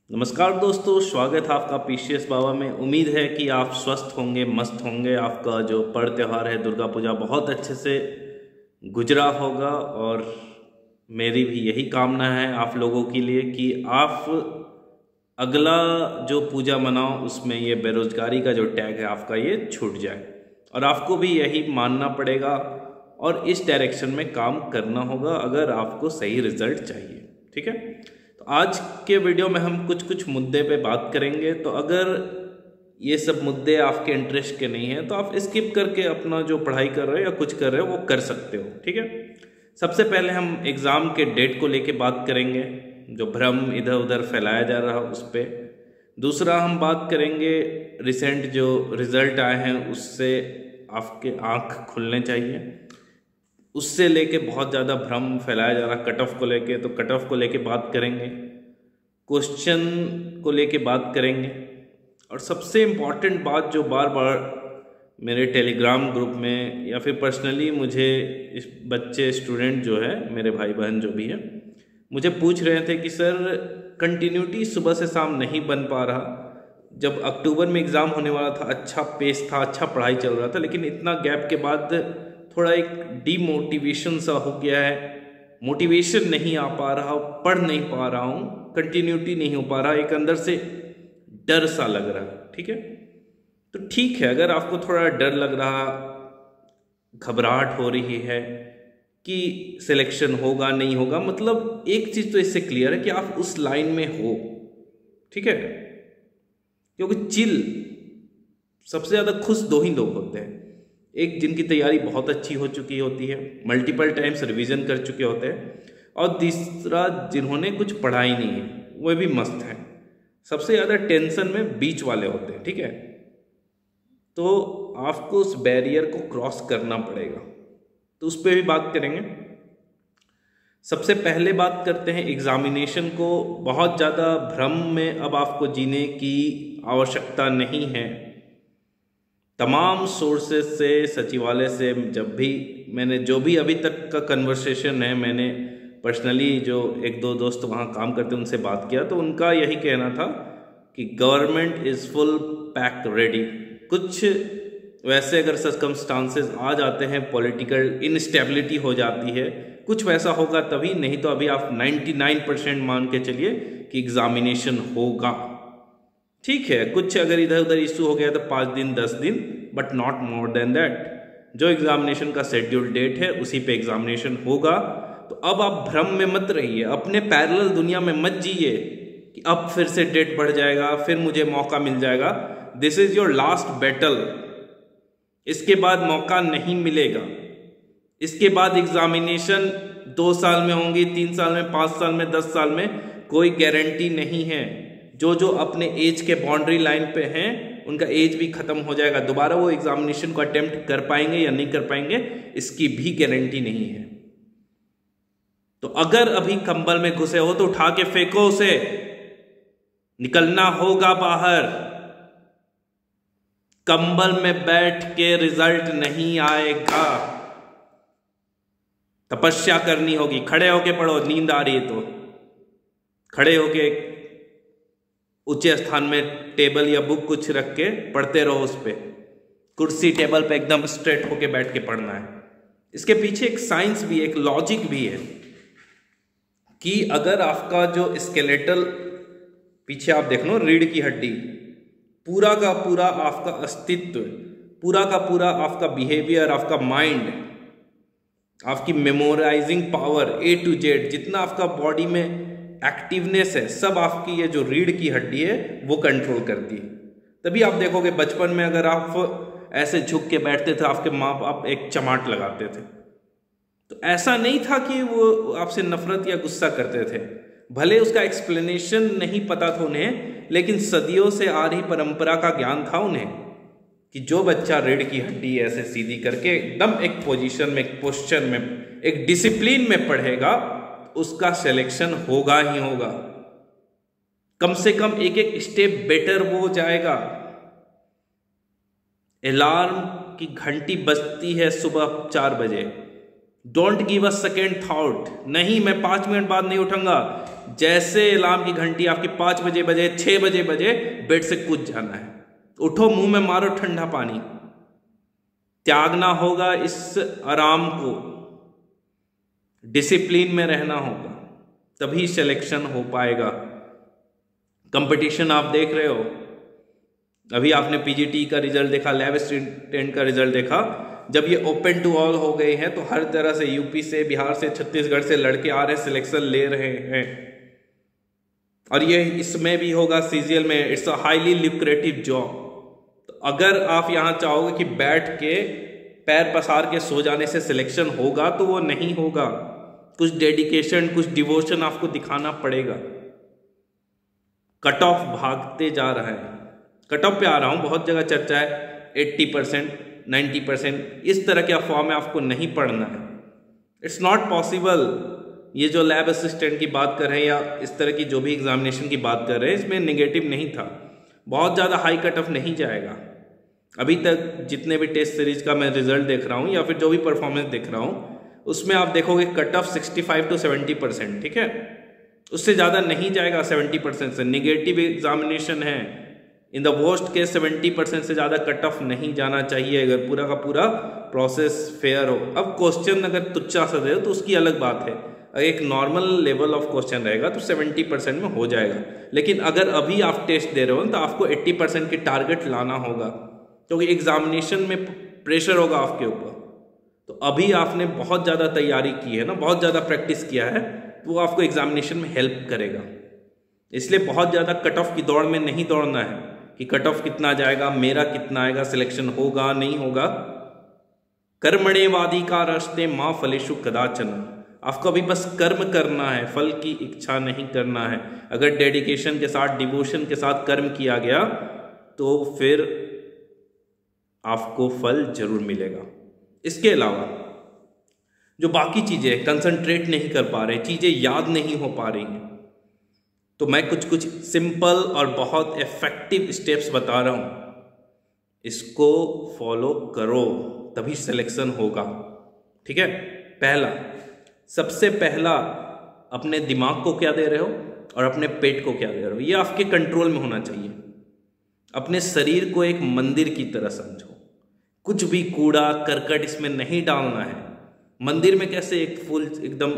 नमस्कार दोस्तों, स्वागत है आपका पीसीएस बाबा में। उम्मीद है कि आप स्वस्थ होंगे, मस्त होंगे। आपका जो पर्व त्यौहार है दुर्गा पूजा बहुत अच्छे से गुजरा होगा और मेरी भी यही कामना है आप लोगों के लिए कि आप अगला जो पूजा मनाओ उसमें ये बेरोजगारी का जो टैग है आपका ये छूट जाए और आपको भी यही मानना पड़ेगा और इस डायरेक्शन में काम करना होगा अगर आपको सही रिजल्ट चाहिए। ठीक है, तो आज के वीडियो में हम कुछ मुद्दे पे बात करेंगे। तो अगर ये सब मुद्दे आपके इंटरेस्ट के नहीं हैं तो आप स्किप करके अपना जो पढ़ाई कर रहे हो या कुछ कर रहे हो वो कर सकते हो। ठीक है, सबसे पहले हम एग्ज़ाम के डेट को लेके बात करेंगे, जो भ्रम इधर उधर फैलाया जा रहा है उस पर। दूसरा हम बात करेंगे रिसेंट जो रिज़ल्ट आए हैं उससे आपके आँख खुलने चाहिए, उससे लेके बहुत ज़्यादा भ्रम फैलाया जा रहा कट ऑफ को लेके, तो कट ऑफ को लेके बात करेंगे, क्वेश्चन को लेके बात करेंगे और सबसे इम्पॉर्टेंट बात जो बार बार मेरे टेलीग्राम ग्रुप में या फिर पर्सनली मुझे इस बच्चे स्टूडेंट जो है मेरे भाई बहन जो भी है मुझे पूछ रहे थे कि सर कंटिन्यूटी सुबह से शाम नहीं बन पा रहा। जब अक्टूबर में एग्ज़ाम होने वाला था, अच्छा पेस था, अच्छा पढ़ाई चल रहा था, लेकिन इतना गैप के बाद थोड़ा एक डीमोटिवेशन सा हो गया है, मोटिवेशन नहीं आ पा रहा, पढ़ नहीं पा रहा हूँ, कंटिन्यूटी नहीं हो पा रहा, एक अंदर से डर सा लग रहा है। ठीक है, तो ठीक है, अगर आपको थोड़ा डर लग रहा, घबराहट हो रही है कि सिलेक्शन होगा नहीं होगा, मतलब एक चीज़ तो इससे क्लियर है कि आप उस लाइन में हो। ठीक है, क्योंकि चिल सबसे ज़्यादा खुश दो ही लोग होते हैं, एक जिनकी तैयारी बहुत अच्छी हो चुकी होती है, मल्टीपल टाइम्स रिवीजन कर चुके होते हैं, और तीसरा जिन्होंने कुछ पढ़ा ही नहीं है वो भी मस्त है। सबसे ज़्यादा टेंशन में बीच वाले होते हैं। ठीक है, तो आपको उस बैरियर को क्रॉस करना पड़ेगा, तो उस पर भी बात करेंगे। सबसे पहले बात करते हैं एग्जामिनेशन को। बहुत ज़्यादा भ्रम में अब आपको जीने की आवश्यकता नहीं है। तमाम सोर्सेज से, सचिवालय से, जब भी मैंने जो भी अभी तक का कन्वर्सेशन है, मैंने पर्सनली जो एक दो दोस्त वहाँ काम करते उनसे बात किया तो उनका यही कहना था कि government is full pack ready. कुछ वैसे अगर सर्कमस्टांसेस आ जाते हैं, पॉलिटिकल इनस्टेबिलिटी हो जाती है, कुछ वैसा होगा तभी, नहीं तो अभी आप 99% मान के चलिए कि एग्जामिनेशन होगा। ठीक है, कुछ अगर इधर उधर इशू हो गया तो 5 दिन 10 दिन, but not more than that. जो एग्जामिनेशन का शेड्यूल डेट है उसी पे एग्जामिनेशन होगा। तो अब आप भ्रम में मत रहिए, अपने पैरेलल दुनिया में मत जिए कि अब फिर से डेट बढ़ जाएगा, फिर मुझे मौका मिल जाएगा। This is your last battle, इसके बाद मौका नहीं मिलेगा। इसके बाद एग्जामिनेशन 2 साल में होंगी, 3 साल में, 5 साल में, 10 साल में, कोई गारंटी नहीं है। जो अपने एज के बाउंड्री लाइन पे हैं उनका एज भी खत्म हो जाएगा, दोबारा वो एग्जामिनेशन को अटेम्प्ट कर पाएंगे या नहीं कर पाएंगे इसकी भी गारंटी नहीं है। तो अगर अभी कंबल में घुसे हो तो उठा के फेंको उसे, निकलना होगा बाहर। कंबल में बैठ के रिजल्ट नहीं आएगा, तपस्या करनी होगी। खड़े होके पढ़ो, नींद आ रही है तो खड़े होके ऊंचे स्थान में टेबल या बुक कुछ रख के पढ़ते रहो, उस पे कुर्सी टेबल पे एकदम स्ट्रेट होके बैठ के पढ़ना है। इसके पीछे एक साइंस भी, एक लॉजिक भी है कि अगर आपका जो स्केलेटल पीछे आप देख लो, रीढ़ की हड्डी, पूरा का पूरा आपका अस्तित्व, पूरा का पूरा आपका बिहेवियर, आपका माइंड, आपकी memorising power, A to Z, जितना आपका बॉडी में एक्टिवनेस है, सब आपकी ये जो रीढ़ की हड्डी है वो कंट्रोल करती है। तभी आप देखोगे बचपन में अगर आप ऐसे झुक के बैठते थे, आपके माँ बाप एक चमाट लगाते थे, तो ऐसा नहीं था कि वो आपसे नफरत या गुस्सा करते थे। भले उसका एक्सप्लेनेशन नहीं पता था उन्हें, लेकिन सदियों से आ रही परंपरा का ज्ञान था उन्हें कि जो बच्चा रीढ़ की हड्डी ऐसे सीधी करके एकदम एक पोजीशन में, एक पोस्चर में, एक डिसिप्लिन में पढ़ेगा, उसका सिलेक्शन होगा ही होगा। कम से कम एक एक स्टेप बेटर वो जाएगा। अलार्म की घंटी बजती है सुबह 4 बजे, don't give a second thought, नहीं मैं 5 मिनट बाद नहीं उठूंगा, जैसे अलार्म की घंटी आपकी 5 बजे बजे, 6 बजे बजे, बेड से कूद जाना है। उठो, मुंह में मारो ठंडा पानी। त्यागना होगा इस आराम को, डिसिप्लिन में रहना होगा, तभी सिलेक्शन हो पाएगा। कंपटीशन आप देख रहे हो, अभी आपने पीजीटी का रिजल्ट देखा, लैब असिस्टेंट का रिजल्ट देखा। जब ये ओपन टू ऑल हो गए हैं तो हर तरह से यूपी से, बिहार से, छत्तीसगढ़ से लड़के आ रहे हैं, सिलेक्शन ले रहे हैं। और ये इसमें भी होगा सीजीएल में। It's a highly lucrative job. तो अगर आप यहां चाहोगे कि बैठ के पैर पसार के सो जाने से सिलेक्शन होगा, तो वो नहीं होगा। कुछ डेडिकेशन, कुछ डिवोशन आपको दिखाना पड़ेगा। कट ऑफ भागते जा रहा है, कट ऑफ पे आ रहा हूं, बहुत जगह चर्चा है 80%, 90%, इस तरह के अफवाह में आपको नहीं पढ़ना है। It's not possible. ये जो लैब असिस्टेंट की बात कर रहे हैं या इस तरह की जो भी एग्जामिनेशन की बात कर रहे हैं, इसमें नेगेटिव नहीं था, बहुत ज़्यादा हाई कट ऑफ नहीं जाएगा। अभी तक जितने भी टेस्ट सीरीज का मैं रिजल्ट देख रहा हूँ या फिर जो भी परफॉर्मेंस देख रहा हूँ, उसमें आप देखोगे कट ऑफ 65 to 70%, ठीक है, उससे ज़्यादा नहीं जाएगा। 70% से नेगेटिव एग्जामिनेशन है, इन द वर्स्ट केस 70% से ज़्यादा कट ऑफ नहीं जाना चाहिए अगर पूरा का पूरा प्रोसेस फेयर हो। अब क्वेश्चन अगर तुच्चा सा दे तो उसकी अलग बात है, अगर एक नॉर्मल लेवल ऑफ क्वेश्चन रहेगा तो 70% में हो जाएगा। लेकिन अगर अभी आप टेस्ट दे रहे हो तो आपको 80% की टारगेट लाना होगा, क्योंकि एग्जामिनेशन में प्रेशर होगा आपके ऊपर। तो अभी आपने बहुत ज़्यादा तैयारी की है ना, बहुत ज़्यादा प्रैक्टिस किया है, तो वो आपको एग्जामिनेशन में हेल्प करेगा। इसलिए बहुत ज़्यादा कट ऑफ की दौड़ में नहीं दौड़ना है कि कट ऑफ कितना जाएगा, मेरा कितना आएगा, सिलेक्शन होगा नहीं होगा। कर्मण्येवाधिकारस्ते मा फलेषु कदाचन। आपको अभी बस कर्म करना है, फल की इच्छा नहीं करना है। अगर डेडिकेशन के साथ, डिवोशन के साथ कर्म किया गया तो फिर आपको फल जरूर मिलेगा। इसके अलावा जो बाकी चीज़ें कंसंट्रेट नहीं कर पा रहे, चीज़ें याद नहीं हो पा रही हैं, तो मैं कुछ सिंपल और बहुत इफेक्टिव स्टेप्स बता रहा हूं, इसको फॉलो करो तभी सिलेक्शन होगा, ठीक है। सबसे पहला अपने दिमाग को क्या दे रहे हो और अपने पेट को क्या दे रहे हो, ये आपके कंट्रोल में होना चाहिए। अपने शरीर को एक मंदिर की तरह समझो, कुछ भी कूड़ा करकट इसमें नहीं डालना है। मंदिर में कैसे एक फूल एकदम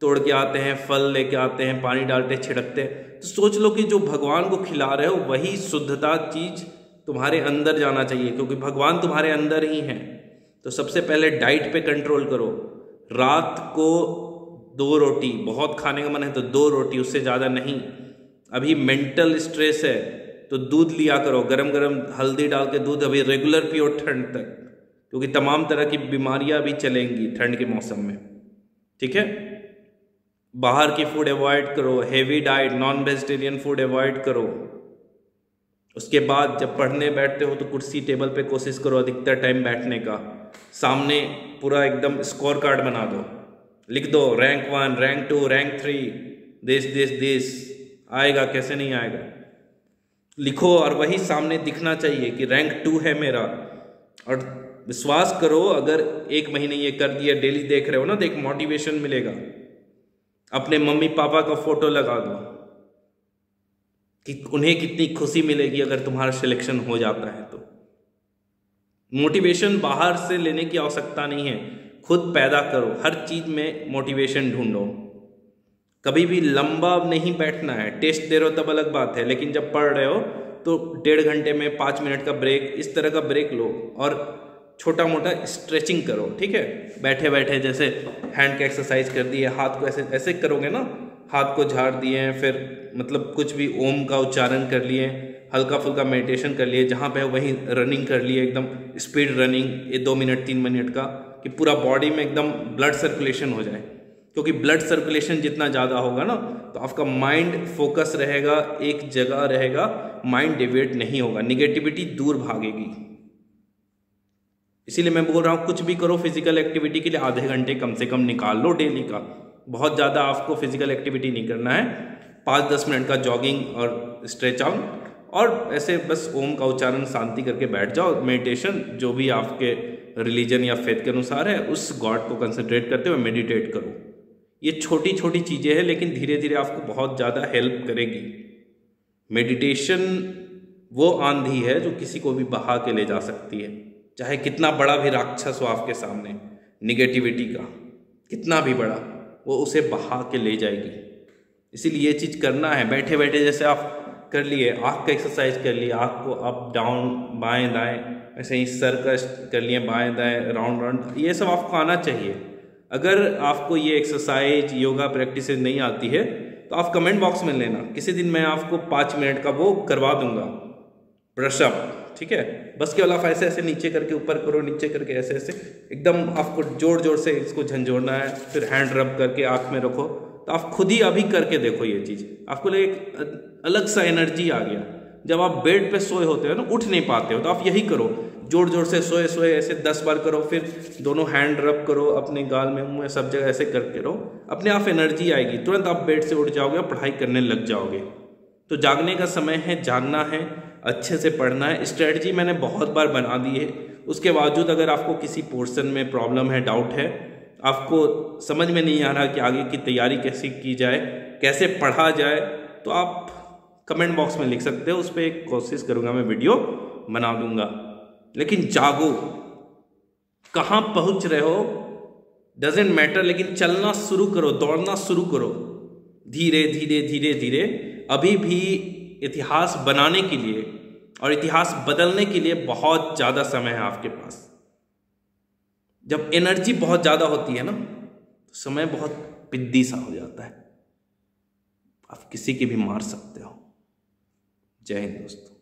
तोड़ के आते हैं, फल लेके आते हैं, पानी डालते छिड़कते हैं, तो सोच लो कि जो भगवान को खिला रहे हो वही शुद्धता चीज तुम्हारे अंदर जाना चाहिए, क्योंकि भगवान तुम्हारे अंदर ही हैं। तो सबसे पहले डाइट पे कंट्रोल करो। रात को 2 रोटी, बहुत खाने का मन है तो 2 रोटी, उससे ज़्यादा नहीं। अभी मेंटल स्ट्रेस है तो दूध लिया करो, गरम गरम हल्दी डाल के दूध अभी रेगुलर पियो ठंड तक, क्योंकि तमाम तरह की बीमारियां भी चलेंगी ठंड के मौसम में, ठीक है। बाहर की फूड अवॉइड करो, heavy diet, non vegetarian food avoid करो। उसके बाद जब पढ़ने बैठते हो तो कुर्सी टेबल पे कोशिश करो अधिकतर टाइम बैठने का। सामने पूरा एकदम स्कोर कार्ड बना दो, लिख दो रैंक 1, रैंक 2, रैंक 3, दिस आएगा, कैसे नहीं आएगा, लिखो। और वही सामने दिखना चाहिए कि रैंक 2 है मेरा। और विश्वास करो, अगर 1 महीने ये कर दिया, डेली देख रहे हो ना, तो एक मोटिवेशन मिलेगा। अपने मम्मी पापा का फोटो लगा दो कि उन्हें कितनी खुशी मिलेगी अगर तुम्हारा सिलेक्शन हो जाता है। तो मोटिवेशन बाहर से लेने की आवश्यकता नहीं है, खुद पैदा करो। हर चीज में मोटिवेशन ढूंढो। कभी भी लंबा नहीं बैठना है। टेस्ट दे रहे हो तब अलग बात है, लेकिन जब पढ़ रहे हो तो 1.5 घंटे में 5 मिनट का ब्रेक, इस तरह का ब्रेक लो और छोटा मोटा स्ट्रेचिंग करो, ठीक है। बैठे बैठे जैसे हैंड का एक्सरसाइज कर दिए, हाथ को ऐसे ऐसे करोगे ना, हाथ को झाड़ दिए, फिर मतलब कुछ भी ओम का उच्चारण कर लिए, हल्का फुल्का मेडिटेशन कर लिए, जहाँ पे वहीं रनिंग कर लिए, एकदम स्पीड रनिंग, ये 2 मिनट 3 मिनट का, कि पूरा बॉडी में एकदम ब्लड सर्कुलेशन हो जाए। क्योंकि ब्लड सर्कुलेशन जितना ज़्यादा होगा ना, तो आपका माइंड फोकस रहेगा, एक जगह रहेगा, माइंड डिविएट नहीं होगा, निगेटिविटी दूर भागेगी। इसीलिए मैं बोल रहा हूँ, कुछ भी करो फिजिकल एक्टिविटी के लिए आधे घंटे कम से कम निकाल लो डेली का। बहुत ज़्यादा आपको फिजिकल एक्टिविटी नहीं करना है, 5-10 मिनट का जॉगिंग और स्ट्रेच आउट, और ऐसे बस ओम का उच्चारण शांति करके बैठ जाओ। मेडिटेशन जो भी आपके रिलीजन या फेथ के अनुसार है, उस गॉड को कंसंट्रेट करते हुए मेडिटेट करो। ये छोटी छोटी चीज़ें हैं लेकिन धीरे धीरे आपको बहुत ज़्यादा हेल्प करेगी। मेडिटेशन वो आंधी है जो किसी को भी बहा के ले जा सकती है, चाहे कितना बड़ा भी राक्षस हो आपके सामने, निगेटिविटी का कितना भी बड़ा, वो उसे बहा के ले जाएगी। इसीलिए ये चीज़ करना है। बैठे बैठे जैसे आप कर लिए, आँख का एक्सरसाइज कर लिए, आँख को अप डाउन बाएं दाएं, ऐसे ही सर का कर लिए बाएं दाएं राउंड राउंड, ये सब आपको आना चाहिए। अगर आपको ये एक्सरसाइज योगा प्रैक्टिस नहीं आती है तो आप कमेंट बॉक्स में लेना, किसी दिन मैं आपको 5 मिनट का वो करवा दूंगा ब्रशअप, ठीक है। बस केवल आप ऐसे ऐसे नीचे करके ऊपर करो, नीचे करके ऐसे ऐसे एकदम आपको जोर जोर से इसको झंझोड़ना है, फिर हैंड रब करके आँख में रखो। तो आप खुद ही अभी करके देखो, ये चीज़ आपको एक अलग सा एनर्जी आ गया। जब आप बेड पे सोए होते हो ना, उठ नहीं पाते हो, तो आप यही करो, जोर जोर से सोए सोए ऐसे 10 बार करो, फिर दोनों हैंड रब करो अपने गाल में, मुंह में, सब जगह ऐसे करके रहो, अपने आप एनर्जी आएगी, तुरंत आप बेड से उठ जाओगे और पढ़ाई करने लग जाओगे। तो जागने का समय है, जानना है, अच्छे से पढ़ना है। स्ट्रेटजी मैंने बहुत बार बना दी है, उसके बावजूद अगर आपको किसी पोर्शन में प्रॉब्लम है, डाउट है, आपको समझ में नहीं आ रहा कि आगे की तैयारी कैसे की जाए, कैसे पढ़ा जाए, तो आप कमेंट बॉक्स में लिख सकते हो, उस पर एक कोशिश करूँगा, मैं वीडियो बना दूंगा। लेकिन जागो, कहाँ पहुँच रहे हो डजेंट मैटर, लेकिन चलना शुरू करो, दौड़ना शुरू करो, धीरे धीरे धीरे धीरे। अभी भी इतिहास बनाने के लिए और इतिहास बदलने के लिए बहुत ज़्यादा समय है आपके पास। जब एनर्जी बहुत ज़्यादा होती है ना, तो समय बहुत पिद्दी सा हो जाता है, आप किसी की भी मार सकते हो। जय हिंद दोस्तों।